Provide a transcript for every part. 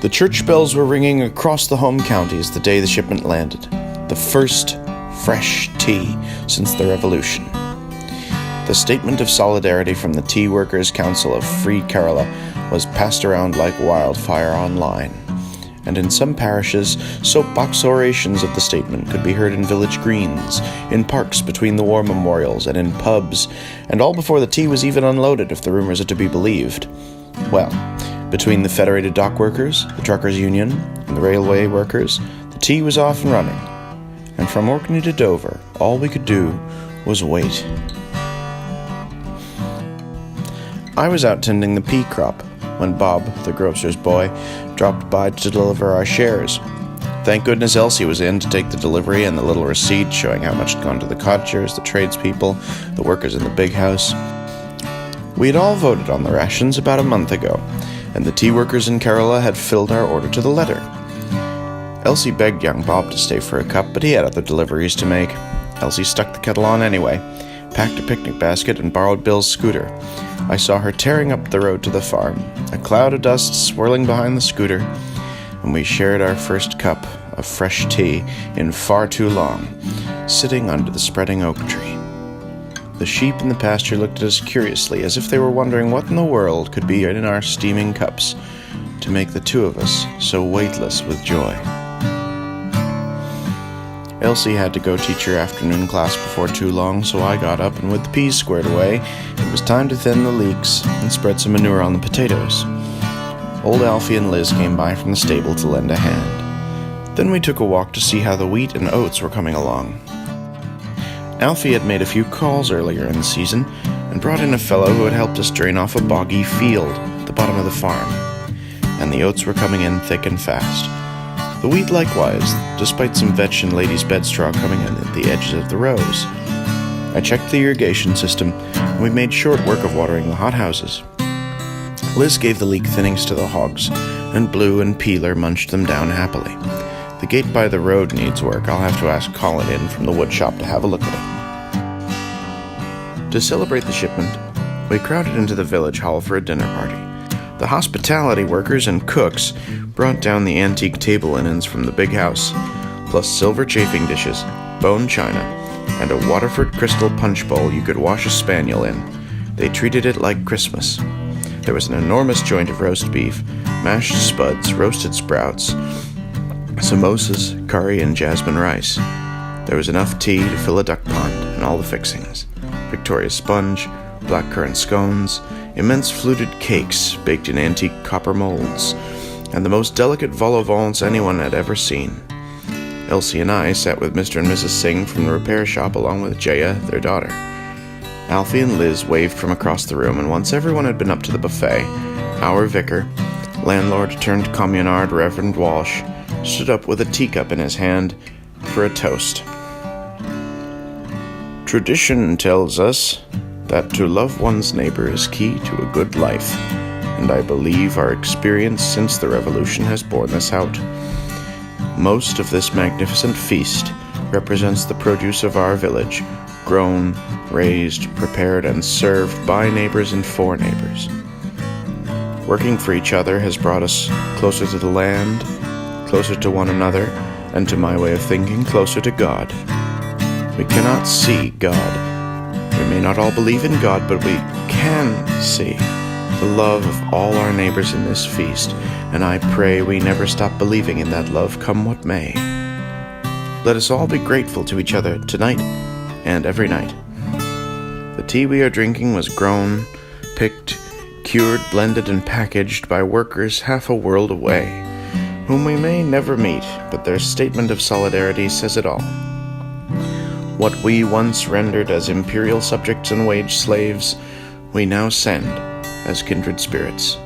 The church bells were ringing across the home counties the day the shipment landed. The first fresh tea since the Revolution. The statement of solidarity from the Tea Workers' Council of Free Kerala was passed around like wildfire online. And in some parishes, soapbox orations of the statement could be heard in village greens, in parks between the war memorials, and in pubs, and all before the tea was even unloaded, if the rumors are to be believed. Well, between the Federated Dock Workers, the Truckers' Union, and the Railway Workers, the tea was off and running. And from Orkney to Dover, all we could do was wait. I was out tending the pea crop when Bob, the grocer's boy, dropped by to deliver our shares. Thank goodness Elsie was in to take the delivery and the little receipt showing how much had gone to the cottagers, the tradespeople, the workers in the big house. We had all voted on the rations about a month ago, and the tea workers in Kerala had filled our order to the letter. Elsie begged young Bob to stay for a cup, but he had other deliveries to make. Elsie stuck the kettle on anyway, packed a picnic basket, and borrowed Bill's scooter. I saw her tearing up the road to the farm, a cloud of dust swirling behind the scooter, and we shared our first cup of fresh tea in far too long, sitting under the spreading oak tree. The sheep in the pasture looked at us curiously, as if they were wondering what in the world could be in our steaming cups to make the two of us so weightless with joy. Elsie had to go teach her afternoon class before too long, so I got up, and with the peas squared away, it was time to thin the leeks and spread some manure on the potatoes. Old Alfie and Liz came by from the stable to lend a hand. Then we took a walk to see how the wheat and oats were coming along. Alfie had made a few calls earlier in the season and brought in a fellow who had helped us drain off a boggy field at the bottom of the farm, and the oats were coming in thick and fast. The wheat likewise, despite some vetch and ladies' bed straw coming in at the edges of the rows. I checked the irrigation system, and we made short work of watering the hothouses. Liz gave the leek thinnings to the hogs, and Blue and Peeler munched them down happily. The gate by the road needs work. I'll have to ask Colin in from the wood shop to have a look at it. To celebrate the shipment, we crowded into the village hall for a dinner party. The hospitality workers and cooks brought down the antique table linens from the big house, plus silver chafing dishes, bone china, and a Waterford crystal punch bowl you could wash a spaniel in. They treated it like Christmas. There was an enormous joint of roast beef, mashed spuds, roasted sprouts, samosas, curry, and jasmine rice. There was enough tea to fill a duck pond, and all the fixings. Victoria sponge, blackcurrant scones, immense fluted cakes baked in antique copper molds, and the most delicate vol au vents anyone had ever seen. Elsie and I sat with Mr. and Mrs. Singh from the repair shop along with Jaya, their daughter. Alfie and Liz waved from across the room, and once everyone had been up to the buffet, our vicar, landlord-turned-communard Reverend Walsh, stood up with a teacup in his hand for a toast. Tradition tells us that to love one's neighbor is key to a good life, and I believe our experience since the Revolution has borne this out. Most of this magnificent feast represents the produce of our village, grown, raised, prepared, and served by neighbors and for neighbors. Working for each other has brought us closer to the land, closer to one another, and to my way of thinking, closer to God. We cannot see God. We may not all believe in God, but we can see the love of all our neighbors in this feast, and I pray we never stop believing in that love, come what may. Let us all be grateful to each other tonight and every night. The tea we are drinking was grown, picked, cured, blended, and packaged by workers half a world away, whom we may never meet, but their statement of solidarity says it all. What we once rendered as imperial subjects and wage slaves, we now send as kindred spirits.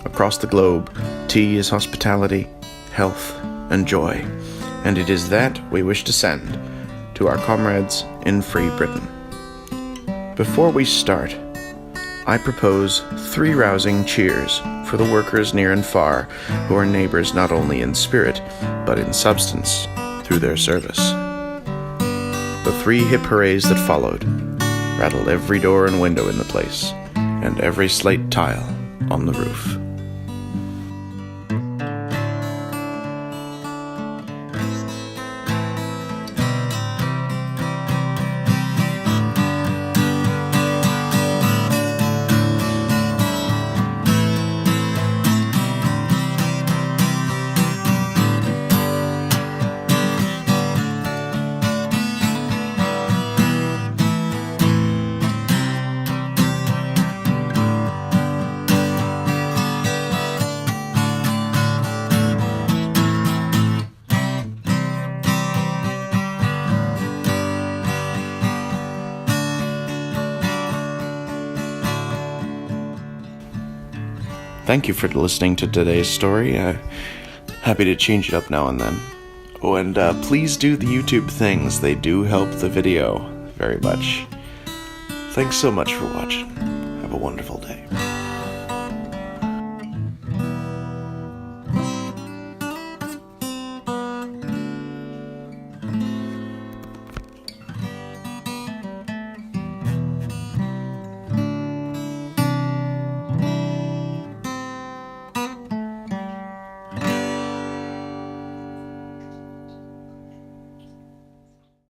Across the globe, tea is hospitality, health, and joy, and it is that we wish to send to our comrades in free Britain. Before we start, I propose 3 rousing cheers for the workers near and far who are neighbors not only in spirit, but in substance through their service. The 3 hip hoorays that followed rattled every door and window in the place, and every slate tile on the roof. thank you for listening to today's story. Happy to change it up now and then. Oh, and please do the YouTube things. They do help the video very much. Thanks so much for watching. Have a wonderful day.